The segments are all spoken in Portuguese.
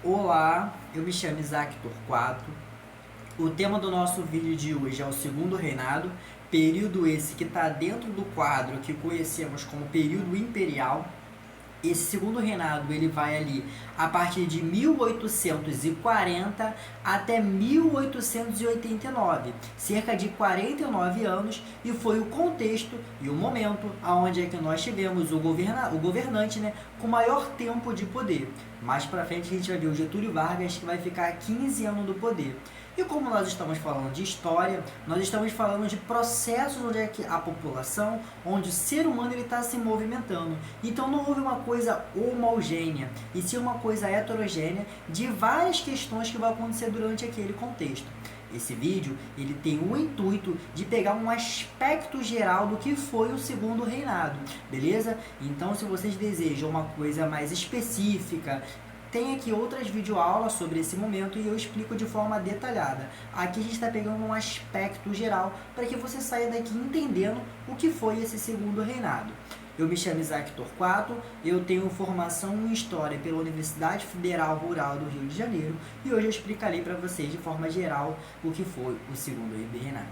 Olá, eu me chamo Isaac Torquato. O tema do nosso vídeo de hoje é o Segundo Reinado, período esse que está dentro do quadro que conhecemos como período imperial. Esse segundo reinado ele vai ali a partir de 1840 até 1889, cerca de 49 anos, e foi o contexto e o momento aonde é que nós tivemos o governante, né, com maior tempo de poder. Mais para frente a gente vai ver o Getúlio Vargas, que vai ficar 15 anos do poder. E como nós estamos falando de história, nós estamos falando de processos onde é que a população, onde o ser humano está se movimentando. Então não houve uma coisa homogênea, e sim uma coisa heterogênea de várias questões que vão acontecer durante aquele contexto. Esse vídeo ele tem o intuito de pegar um aspecto geral do que foi o segundo reinado, beleza? Então se vocês desejam uma coisa mais específica, tem aqui outras videoaulas sobre esse momento e eu explico de forma detalhada. Aqui a gente está pegando um aspecto geral para que você saia daqui entendendo o que foi esse segundo reinado. Eu me chamo Isaac Torquato, eu tenho formação em História pela Universidade Federal Rural do Rio de Janeiro e hoje eu explicarei para vocês de forma geral o que foi o segundo reinado.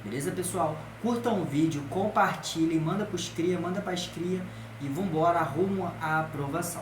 Beleza, pessoal? Curtam o vídeo, compartilhem, manda para os cria, manda para as cria e vambora rumo à aprovação.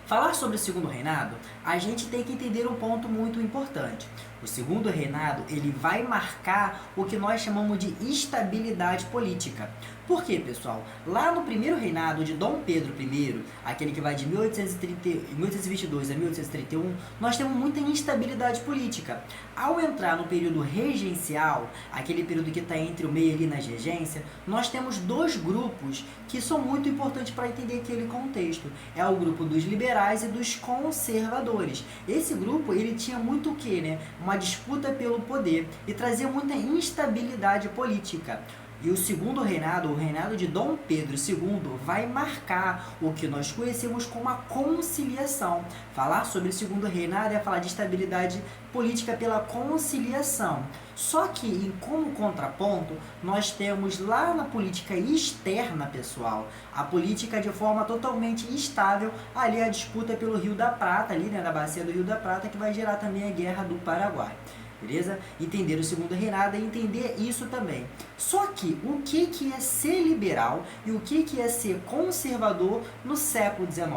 Falar sobre o segundo reinado, a gente tem que entender um ponto muito importante. O segundo reinado, ele vai marcar o que nós chamamos de estabilidade política. Por quê, pessoal? Lá no primeiro reinado de Dom Pedro I, aquele que vai de 1822 a 1831, nós temos muita instabilidade política. Ao entrar no período regencial, aquele período que está entre o meio ali nas regências, nós temos dois grupos que são muito importantes para entender aquele contexto. É o grupo dos liberais e dos conservadores. Esse grupo, ele tinha muito o quê, né? Uma disputa pelo poder e trazia muita instabilidade política. E o segundo reinado, o reinado de Dom Pedro II, vai marcar o que nós conhecemos como a conciliação. Falar sobre o segundo reinado é falar de estabilidade política pela conciliação. Só que, em como contraponto, nós temos lá na política externa, pessoal, a política de forma totalmente estável, ali a disputa pelo Rio da Prata, ali, né, na bacia do Rio da Prata, que vai gerar também a Guerra do Paraguai. Beleza? Entender o segundo reinado é entender isso também. Só que o que é ser liberal e o que é ser conservador no século XIX?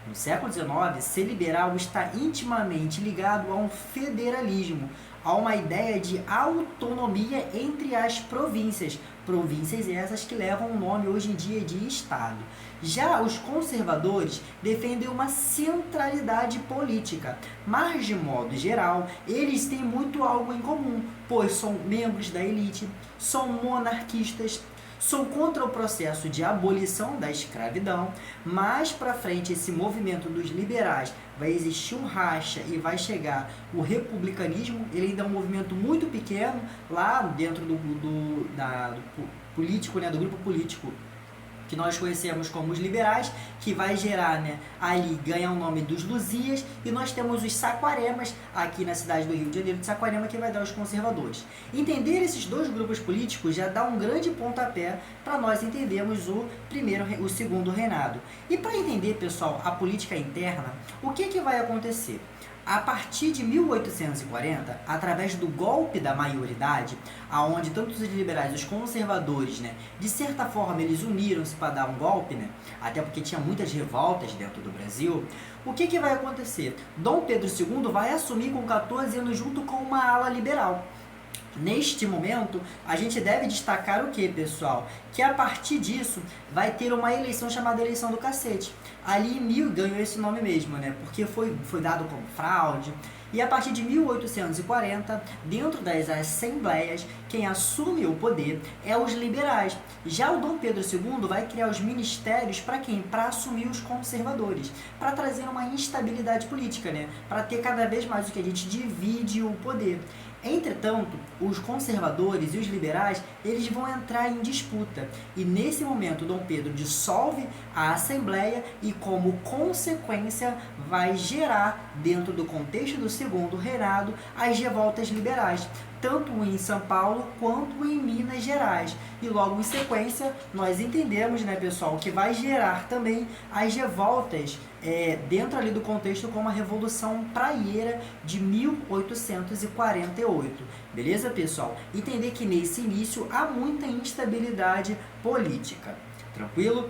No século XIX, ser liberal está intimamente ligado a um federalismo, a uma ideia de autonomia entre as províncias. Províncias essas que levam o nome hoje em dia de Estado. Já os conservadores defendem uma centralidade política, mas de modo geral, eles têm muito algo em comum, pois são membros da elite, são monarquistas, são contra o processo de abolição da escravidão. Mais para frente, esse movimento dos liberais vai existir um racha e vai chegar o republicanismo. Ele ainda é um movimento muito pequeno lá dentro do político, né, do grupo político que nós conhecemos como os liberais, que vai gerar, né, ali ganha o nome dos Luzias, e nós temos os Saquaremas, aqui na cidade do Rio de Janeiro, de Saquarema, que vai dar os conservadores. Entender esses dois grupos políticos já dá um grande pontapé para nós entendermos o segundo reinado. E para entender, pessoal, a política interna, o que vai acontecer? A partir de 1840, através do golpe da maioridade, aonde tanto os liberais e os conservadores, né, de certa forma eles uniram-se para dar um golpe, né, até porque tinha muitas revoltas dentro do Brasil, o que vai acontecer? Dom Pedro II vai assumir com 14 anos junto com uma ala liberal. Neste momento, a gente deve destacar o que, pessoal? Que a partir disso vai ter uma eleição chamada eleição do cacete. Ali ganhou esse nome mesmo, né? Porque foi dado como fraude. E a partir de 1840, dentro das assembleias, quem assume o poder é os liberais. Já o Dom Pedro II vai criar os ministérios para quem? Para assumir os conservadores, para trazer uma instabilidade política, né? Para ter cada vez mais o que a gente divide o poder. Entretanto, os conservadores e os liberais, eles vão entrar em disputa. E nesse momento, Dom Pedro dissolve a Assembleia e, como consequência, vai gerar, dentro do contexto do segundo reinado, as revoltas liberais. tanto em São Paulo quanto em Minas Gerais. E logo em sequência, nós entendemos, né, pessoal, que vai gerar também as revoltas dentro ali do contexto como a Revolução Praieira de 1848. Beleza, pessoal? Entender que nesse início há muita instabilidade política. Tranquilo?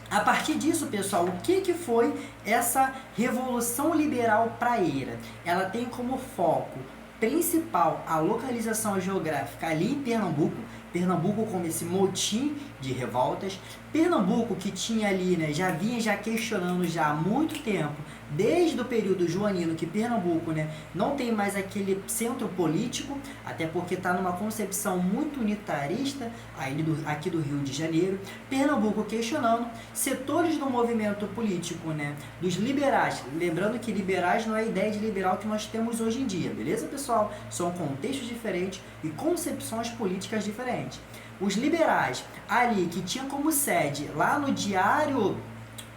A partir disso, pessoal, o que foi essa Revolução Liberal Praieira? Ela tem como foco principal a localização geográfica ali em Pernambuco, Pernambuco como esse motim de revoltas, Pernambuco que tinha ali, né, já vinha questionando já há muito tempo, desde o período joanino, que Pernambuco, né, não tem mais aquele centro político, até porque está numa concepção muito unitarista aqui do Rio de Janeiro. Pernambuco questionando setores do movimento político, né, dos liberais, lembrando que liberais não é a ideia de liberal que nós temos hoje em dia, beleza, pessoal? São contextos diferentes e concepções políticas diferentes. Os liberais ali, que tinha como sede lá no Diário,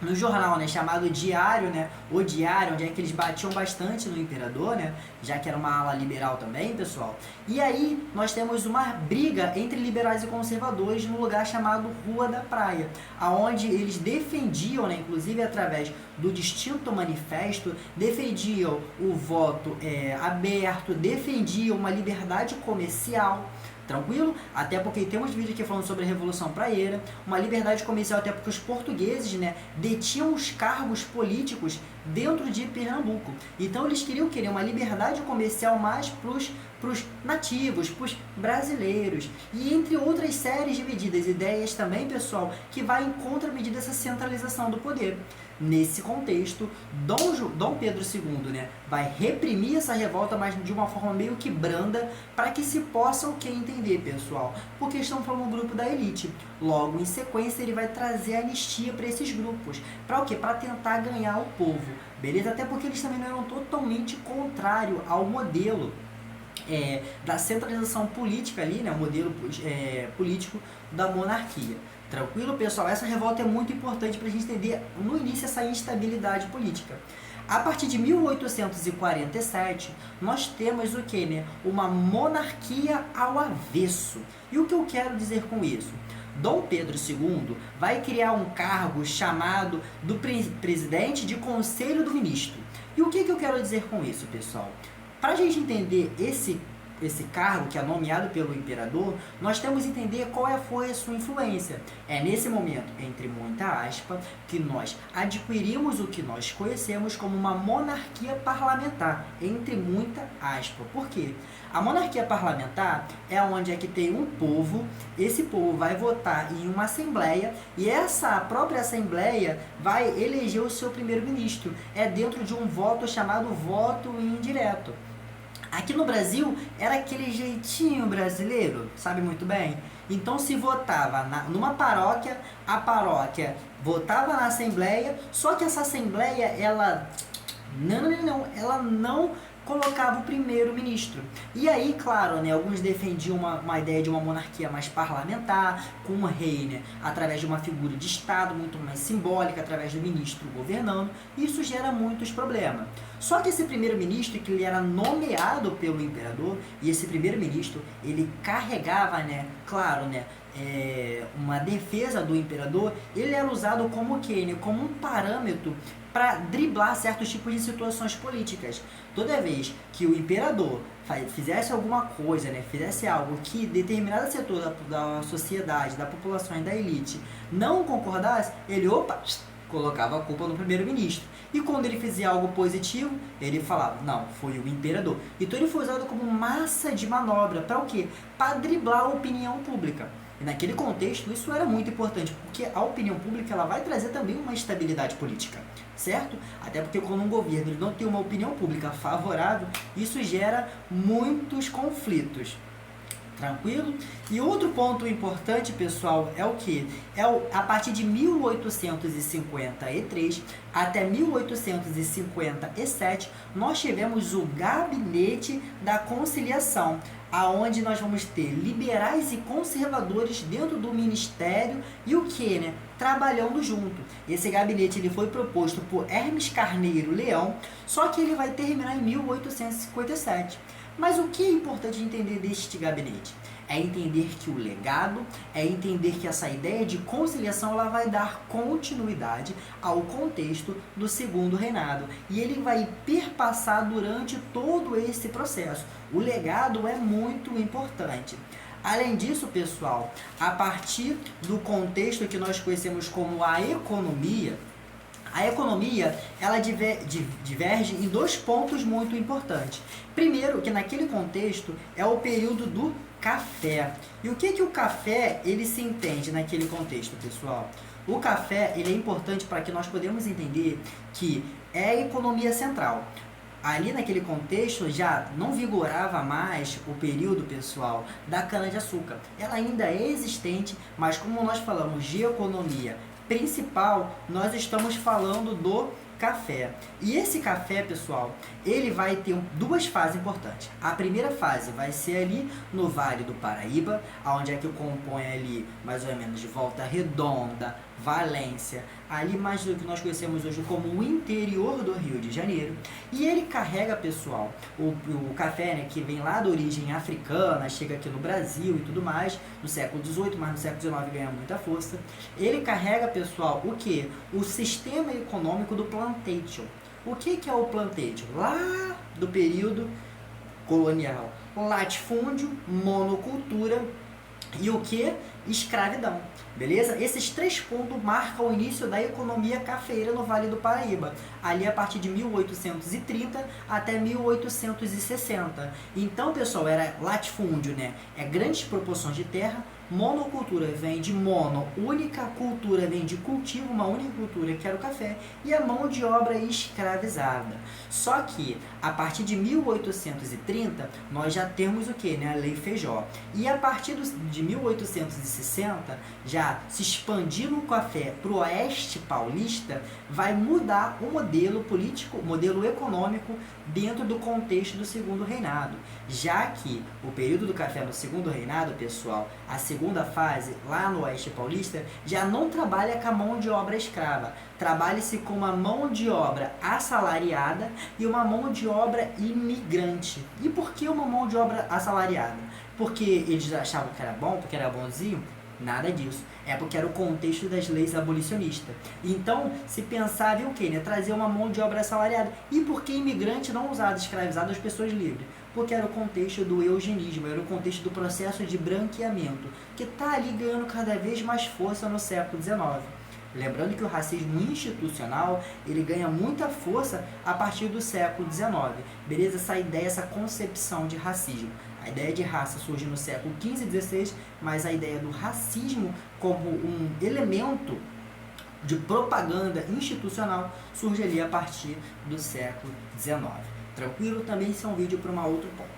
no jornal, né, chamado Diário, né, o Diário, onde é que eles batiam bastante no imperador, né, já que era uma ala liberal também, pessoal. E aí nós temos uma briga entre liberais e conservadores no lugar chamado Rua da Praia, aonde eles defendiam, né, inclusive através do distinto manifesto, defendiam o voto aberto, defendiam uma liberdade comercial. Tranquilo? Até porque temos vídeo aqui falando sobre a Revolução Praieira, uma liberdade comercial, até porque os portugueses, né, detinham os cargos políticos dentro de Pernambuco. Então eles queriam uma liberdade comercial mais para os nativos, para os brasileiros. E entre outras séries de medidas, ideias também, pessoal, que vai em contramedida dessa centralização do poder. Nesse contexto, Dom Pedro II, né, vai reprimir essa revolta, mas de uma forma meio que branda, para que se possa entender, pessoal, porque estamos falando do grupo da elite. Logo em sequência, ele vai trazer anistia para esses grupos. Para o quê? Para tentar ganhar o povo, beleza? Até porque eles também não eram totalmente contrário ao modelo da centralização política ali, né, o modelo político da monarquia. Tranquilo, pessoal? Essa revolta é muito importante para a gente entender no início essa instabilidade política. A partir de 1847, nós temos o que, né? Uma monarquia ao avesso. E o que eu quero dizer com isso? Dom Pedro II vai criar um cargo chamado do presidente de Conselho do Ministro. E o que eu quero dizer com isso, pessoal? Para a gente entender esse cargo que é nomeado pelo imperador, nós temos que entender qual foi a sua influência. É nesse momento, entre muita aspa, que nós adquirimos o que nós conhecemos como uma monarquia parlamentar, entre muita aspa. Por quê? A monarquia parlamentar é onde é que tem um povo, esse povo vai votar em uma assembleia e essa própria assembleia vai eleger o seu primeiro-ministro. É dentro de um voto chamado voto indireto. Aqui no Brasil, era aquele jeitinho brasileiro, sabe muito bem? Então se votava numa paróquia, a paróquia votava na assembleia, só que essa assembleia, ela não colocava o primeiro-ministro. E aí, claro, né, alguns defendiam uma ideia de uma monarquia mais parlamentar, com o rei, né, através de uma figura de Estado muito mais simbólica, através do ministro governando. Isso gera muitos problemas. Só que esse primeiro-ministro, que ele era nomeado pelo imperador, e esse primeiro-ministro, ele carregava, né, claro, né, uma defesa do imperador, ele era usado como o quê, né, como um parâmetro para driblar certos tipos de situações políticas. Toda vez que o imperador fizesse alguma coisa, né, fizesse algo que determinado setor da sociedade, da população e da elite não concordasse, ele, colocava a culpa no primeiro-ministro. E quando ele fazia algo positivo, ele falava, não, foi o imperador. Então ele foi usado como massa de manobra. Para o quê? Para driblar a opinião pública. E naquele contexto, isso era muito importante, porque a opinião pública ela vai trazer também uma estabilidade política, certo? Até porque quando um governo ele não tem uma opinião pública favorável, isso gera muitos conflitos. Tranquilo? E outro ponto importante, pessoal, é o que? A partir de 1853 até 1857, nós tivemos o Gabinete da Conciliação, aonde nós vamos ter liberais e conservadores dentro do ministério e o que, né? Trabalhando junto. Esse gabinete ele foi proposto por Hermes Carneiro Leão, só que ele vai terminar em 1857. Mas o que é importante entender deste gabinete? É entender que o legado, é entender que essa ideia de conciliação ela vai dar continuidade ao contexto do segundo reinado. E ele vai perpassar durante todo esse processo. O legado é muito importante. Além disso, pessoal, a partir do contexto que nós conhecemos como a economia, ela diverge em dois pontos muito importantes. Primeiro, que naquele contexto é o período do café. E o que o café ele se entende naquele contexto, pessoal? O café ele é importante para que nós podemos entender que é a economia central. Ali naquele contexto já não vigorava mais o período, pessoal, da cana-de-açúcar. Ela ainda é existente, mas como nós falamos de economia principal, nós estamos falando do café. E esse café, pessoal, ele vai ter duas fases importantes. A primeira fase vai ser ali no Vale do Paraíba, onde é que compõe ali mais ou menos de Volta Redonda, Valência, ali mais do que nós conhecemos hoje como o interior do Rio de Janeiro. E ele carrega, pessoal, o café, né, que vem lá da origem africana, chega aqui no Brasil e tudo mais, no século XVIII, mas no século XIX ganha muita força. Ele carrega, pessoal, o que? O sistema econômico do plantation. O que é o plantation? Lá do período colonial. Latifúndio, monocultura e o que? Escravidão. Beleza? Esses três pontos marcam o início da economia cafeeira no Vale do Paraíba, ali a partir de 1830 até 1860. Então, pessoal, era latifúndio, né? É grandes proporções de terra. Monocultura vem de mono, única cultura vem de cultivo, uma única cultura que era o café, e a mão de obra escravizada. Só que a partir de 1830 nós já temos o que, né? A Lei Feijó. E a partir de 1860, já se expandindo o café para o oeste paulista, vai mudar o modelo político, o modelo econômico dentro do contexto do segundo reinado. Já que o período do café no segundo reinado, pessoal, a segunda fase, lá no oeste paulista, já não trabalha com a mão de obra escrava. Trabalha-se com uma mão de obra assalariada e uma mão de obra imigrante. E por que uma mão de obra assalariada? Porque eles achavam que era bom, porque era bonzinho? Nada disso. É porque era o contexto das leis abolicionistas. Então, se pensava em o quê? Né? Trazer uma mão de obra assalariada. E por que imigrante não usado, escravizado as pessoas livres? Porque era o contexto do eugenismo, era o contexto do processo de branqueamento, que está ali ganhando cada vez mais força no século XIX. Lembrando que o racismo institucional, ele ganha muita força a partir do século XIX. Beleza? Essa ideia, essa concepção de racismo. A ideia de raça surge no século XV e XVI, mas a ideia do racismo como um elemento de propaganda institucional surge ali a partir do século XIX. Tranquilo? Também isso é um vídeo para um outro ponto.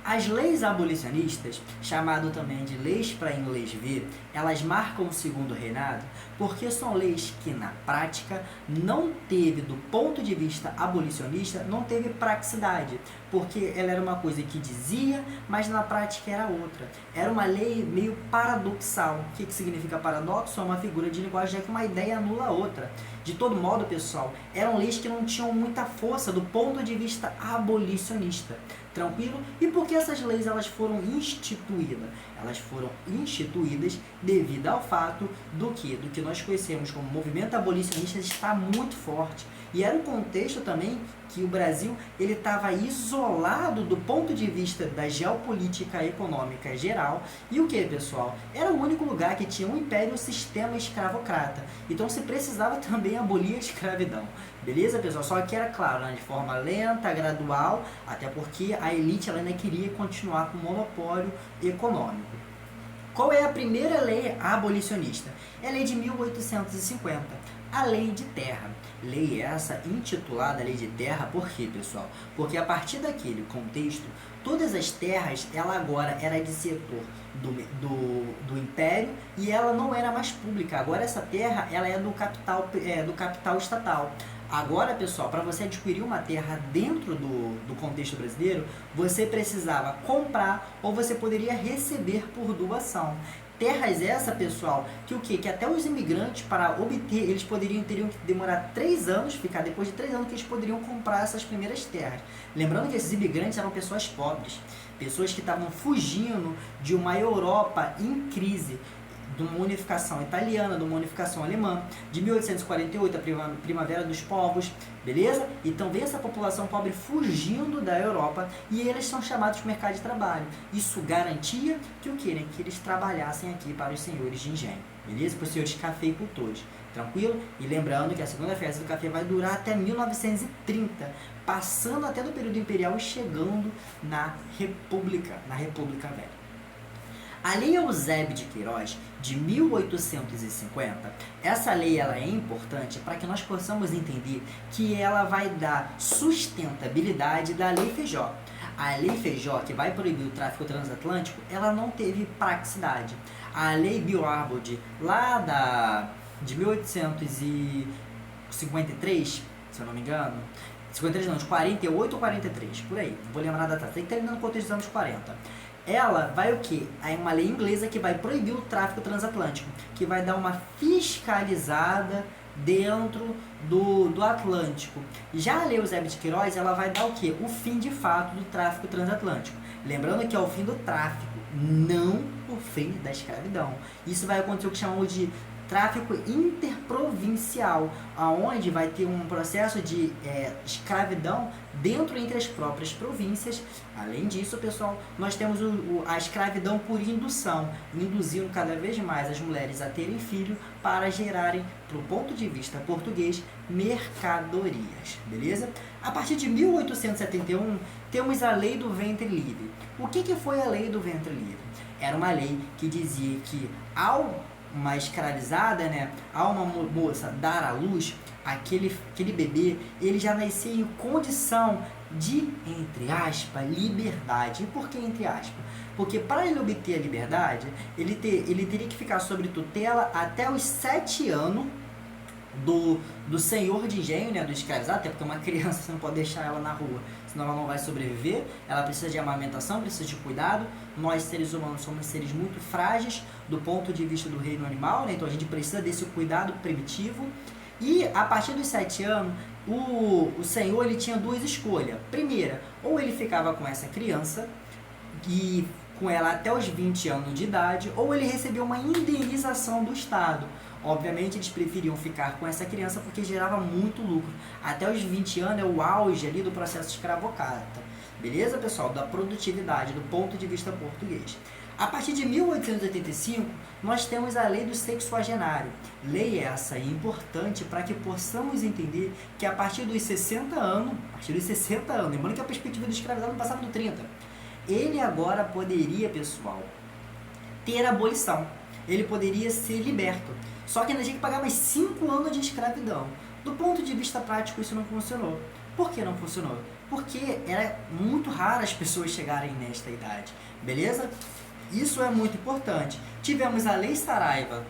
As leis abolicionistas, chamado também de leis para inglês ver, elas marcam o segundo reinado porque são leis que na prática não teve, do ponto de vista abolicionista, não teve praticidade, porque ela era uma coisa que dizia, mas na prática era outra. Era uma lei meio paradoxal. O que significa paradoxo? É uma figura de linguagem, já que uma ideia anula a outra. De todo modo, pessoal, eram leis que não tinham muita força do ponto de vista abolicionista. Tranquilo? E por que essas leis elas foram instituídas? Elas foram instituídas devido ao fato do que nós conhecemos como movimento abolicionista está muito forte. E era um contexto também que o Brasil ele estava isolado do ponto de vista da geopolítica econômica geral. E o que, pessoal? Era o único lugar que tinha um império, um sistema escravocrata. Então se precisava também abolir a escravidão. Beleza, pessoal? Só que era claro, né? De forma lenta, gradual, até porque a elite ela ainda queria continuar com o monopólio econômico. Qual é a primeira lei abolicionista? É a lei de 1850, a Lei de Terra. Lei essa intitulada Lei de Terra, por quê, pessoal? Porque a partir daquele contexto, todas as terras, ela agora era de setor do Império e ela não era mais pública. Agora essa terra, ela é do capital estatal. Agora, pessoal, para você adquirir uma terra dentro do contexto brasileiro, você precisava comprar ou você poderia receber por doação. Terras essa, pessoal, que o quê? Que até os imigrantes, para obter, eles teriam que demorar 3 anos, ficar depois de 3 anos que eles poderiam comprar essas primeiras terras. Lembrando que esses imigrantes eram pessoas pobres, pessoas que estavam fugindo de uma Europa em crise, de uma unificação italiana, de uma unificação alemã, de 1848, a Primavera dos Povos, beleza? Então vem essa população pobre fugindo da Europa e eles são chamados para o mercado de trabalho. Isso garantia que o quê? Que eles trabalhassem aqui para os senhores de engenho, beleza? Para os senhores cafeicultores, tranquilo? E lembrando que a segunda festa do café vai durar até 1930, passando até do período imperial e chegando na República Velha. A Lei Eusébio de Queiroz, de 1850, essa lei ela é importante para que nós possamos entender que ela vai dar sustentabilidade da Lei Feijó. A Lei Feijó, que vai proibir o tráfico transatlântico, ela não teve praticidade. A Lei Bill-Arbord, de 1853, se eu não me engano, 53 não, de 48 ou 43, por aí, não vou lembrar da data, tem que terminar no contexto dos anos 40. Ela vai o quê? É uma lei inglesa que vai proibir o tráfico transatlântico, que vai dar uma fiscalizada dentro do Atlântico. Já a Lei Eusébio de Queiroz, ela vai dar o quê? O fim de fato do tráfico transatlântico. Lembrando que é o fim do tráfico, não o fim da escravidão. Isso vai acontecer o que chamamos de tráfico interprovincial, aonde vai ter um processo de escravidão dentro entre as próprias províncias. Além disso, pessoal, nós temos a escravidão por indução, induzindo cada vez mais as mulheres a terem filho para gerarem, do ponto de vista português, mercadorias, beleza? A partir de 1871, temos a Lei do Ventre Livre. O que foi a Lei do Ventre Livre? Era uma lei que dizia que uma escravizada, né, a uma moça dar à luz, aquele bebê, ele já nascia em condição de, entre aspas, liberdade. E por que entre aspas? Porque para ele obter a liberdade, ele teria que ficar sob tutela até os 7 anos do senhor de engenho, né, do escravizado, até porque uma criança você não pode deixar ela na rua, senão ela não vai sobreviver, ela precisa de amamentação, precisa de cuidado. Nós, seres humanos, somos seres muito frágeis do ponto de vista do reino animal, né? Então a gente precisa desse cuidado primitivo. E a partir dos 7 anos, o senhor ele tinha 2 escolhas. Primeira, ou ele ficava com essa criança e com ela até os 20 anos de idade, ou ele recebia uma indenização do Estado. Obviamente eles preferiam ficar com essa criança porque gerava muito lucro. Até os 20 anos é o auge ali do processo escravocrata. Beleza, pessoal? Da produtividade, do ponto de vista português. A partir de 1885, nós temos a Lei do Sexuagenário. Lei essa importante para que possamos entender que a partir dos 60 anos, lembrando que a perspectiva do escravizado não passava do 30, ele agora poderia, pessoal, ter abolição. Ele poderia ser liberto. Só que ainda tinha que pagar mais 5 anos de escravidão. Do ponto de vista prático, isso não funcionou. Por que não funcionou? Porque era muito raro as pessoas chegarem nesta idade. Beleza? Isso é muito importante. Tivemos a Lei Saraiva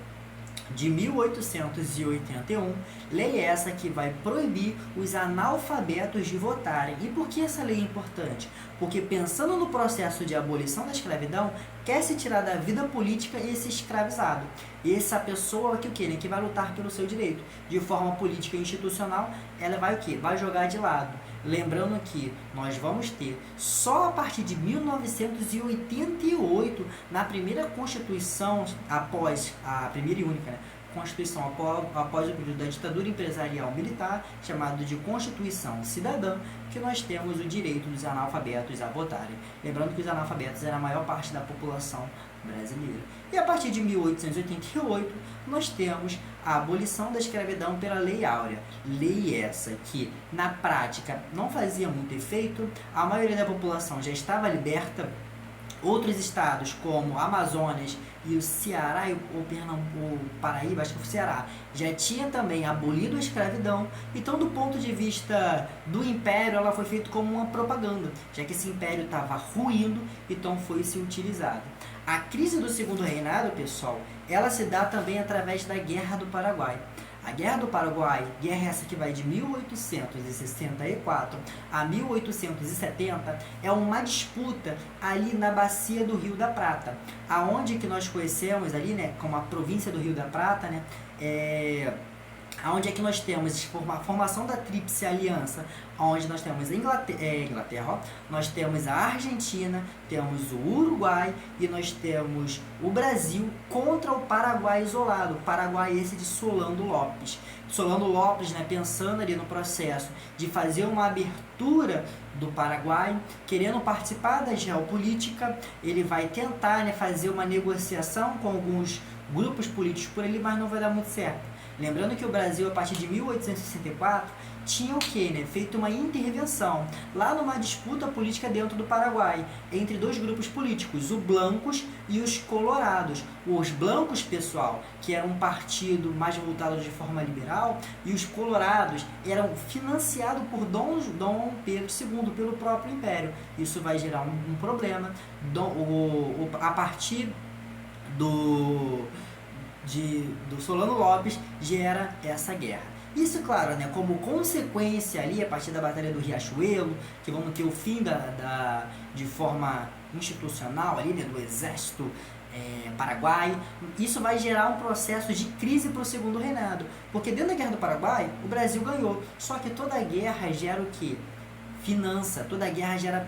de 1881, lei essa que vai proibir os analfabetos de votarem. E por que essa lei é importante? Porque pensando no processo de abolição da escravidão, quer se tirar da vida política esse escravizado. Essa pessoa que vai lutar pelo seu direito. De forma política e institucional, ela vai o quê? Vai jogar de lado. Lembrando que nós vamos ter só a partir de 1988, na primeira Constituição, após a primeira e única, né, Constituição após o período da ditadura empresarial militar, chamado de Constituição Cidadã, que nós temos o direito dos analfabetos a votarem. Lembrando que os analfabetos eram a maior parte da população brasileira. E a partir de 1888, nós temos a abolição da escravidão pela Lei Áurea. Lei essa que, na prática, não fazia muito efeito, a maioria da população já estava liberta. Outros estados, como Amazonas e o Ceará, ou Pernambuco, Paraíba, acho que foi o Ceará, já tinha também abolido a escravidão. Então, do ponto de vista do império, ela foi feita como uma propaganda, já que esse império estava ruindo, então foi-se utilizado. A crise do Segundo Reinado, pessoal, ela se dá também através da Guerra do Paraguai. A Guerra do Paraguai, guerra essa que vai de 1864 a 1870, é uma disputa ali na bacia do Rio da Prata, aonde que nós conhecemos ali, né, como a província do Rio da Prata, né, onde é que nós temos a formação da Tríplice Aliança, onde nós temos a Inglaterra, nós temos a Argentina, temos o Uruguai e nós temos o Brasil contra o Paraguai isolado, o Paraguai esse de Solano Lopes. Solano Lopes, né, pensando ali no processo de fazer uma abertura do Paraguai, querendo participar da geopolítica, ele vai tentar, né, fazer uma negociação com alguns grupos políticos por ele, mas não vai dar muito certo. Lembrando que o Brasil, a partir de 1864, tinha o quê, né? Feito uma intervenção lá numa disputa política dentro do Paraguai, entre dois grupos políticos, os blancos e os colorados. Os blancos, pessoal, que era um partido mais voltado de forma liberal, e os colorados eram financiados por Dom Pedro II, pelo próprio Império. Isso vai gerar um problema. A partir do Solano Lopes gera essa guerra. Isso, claro, né, como consequência ali, a partir da Batalha do Riachuelo, que vamos ter o fim de forma institucional ali, né, do exército paraguai, isso vai gerar um processo de crise para o segundo reinado, porque dentro da Guerra do Paraguai, o Brasil ganhou, só que toda a guerra gera o quê? Finança, toda a guerra gera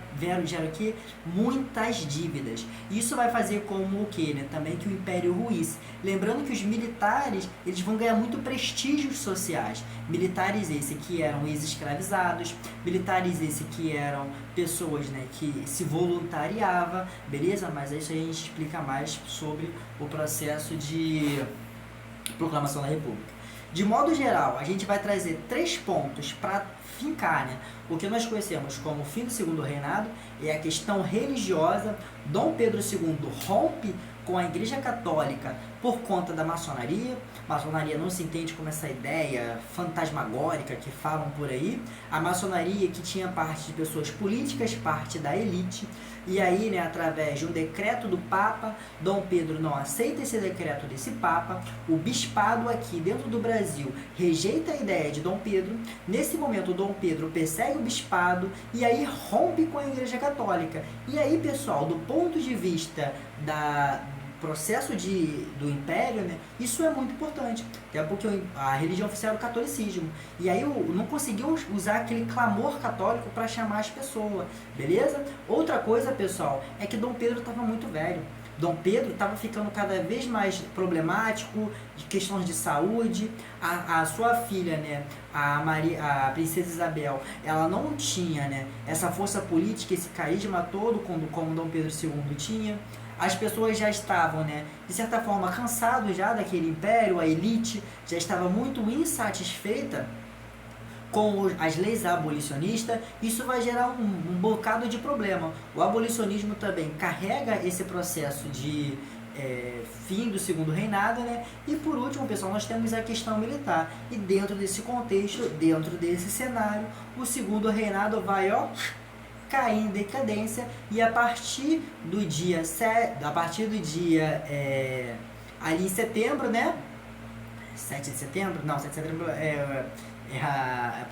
o quê? Muitas dívidas. Isso vai fazer como o quê, né? Também que o Império ruísse. Lembrando que os militares, eles vão ganhar muito prestígios sociais. Militares esse que eram ex-escravizados, militares esse que eram pessoas, né, que se voluntariava, beleza? Mas isso aí a gente explica mais sobre o processo de proclamação da República. De modo geral, a gente vai trazer 3 pontos para fincar, né? O que nós conhecemos como o fim do segundo reinado é a questão religiosa. Dom Pedro II rompe com a Igreja Católica por conta da maçonaria. Maçonaria não se entende como essa ideia fantasmagórica que falam por aí. A maçonaria que tinha parte de pessoas políticas, parte da elite. E aí, né, através de um decreto do Papa, Dom Pedro não aceita esse decreto desse Papa. O bispado aqui dentro do Brasil rejeita a ideia de Dom Pedro. Nesse momento, Dom Pedro persegue o bispado e aí rompe com a Igreja Católica. E aí, pessoal, do ponto de vista processo do Império, né, isso é muito importante, até porque a religião oficial era o catolicismo, e aí não conseguiu usar aquele clamor católico para chamar as pessoas, beleza? Outra coisa, pessoal, é que Dom Pedro estava muito velho. Dom Pedro estava ficando cada vez mais problemático, de questões de saúde. A sua filha, né, a princesa Isabel, ela não tinha, né, essa força política, esse carisma todo como Dom Pedro II tinha. As pessoas já estavam, né, de certa forma, cansados já daquele império, a elite já estava muito insatisfeita com as leis abolicionistas. Isso vai gerar um bocado de problema. O abolicionismo também carrega esse processo de fim do segundo reinado, né? E por último, pessoal, nós temos a questão militar. E dentro desse contexto, dentro desse cenário, o segundo reinado vai, cair em decadência, e a partir do dia ali em setembro, né? 7 de setembro? Não, 7 de setembro é a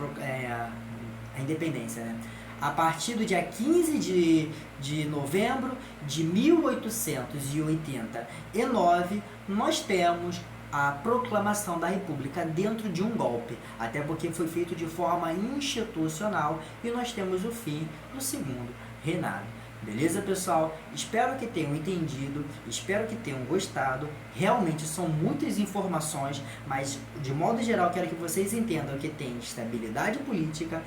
independência, né? A partir do dia 15 de novembro de 1889, nós temos a proclamação da República dentro de um golpe, até porque foi feito de forma institucional, e nós temos o fim do segundo reinado. Beleza, pessoal? Espero que tenham entendido, espero que tenham gostado. Realmente são muitas informações, mas de modo geral quero que vocês entendam que tem estabilidade política,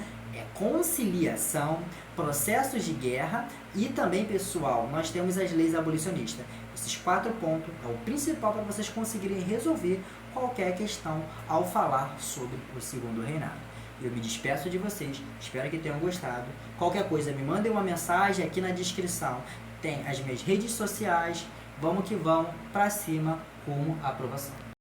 conciliação, processos de guerra e também, pessoal, nós temos as leis abolicionistas. Esses 4 pontos é o principal para vocês conseguirem resolver qualquer questão ao falar sobre o segundo reinado. Eu me despeço de vocês, espero que tenham gostado. Qualquer coisa, me mandem uma mensagem aqui na descrição. Tem as minhas redes sociais. Vamos que vamos, pra cima, rumo à aprovação.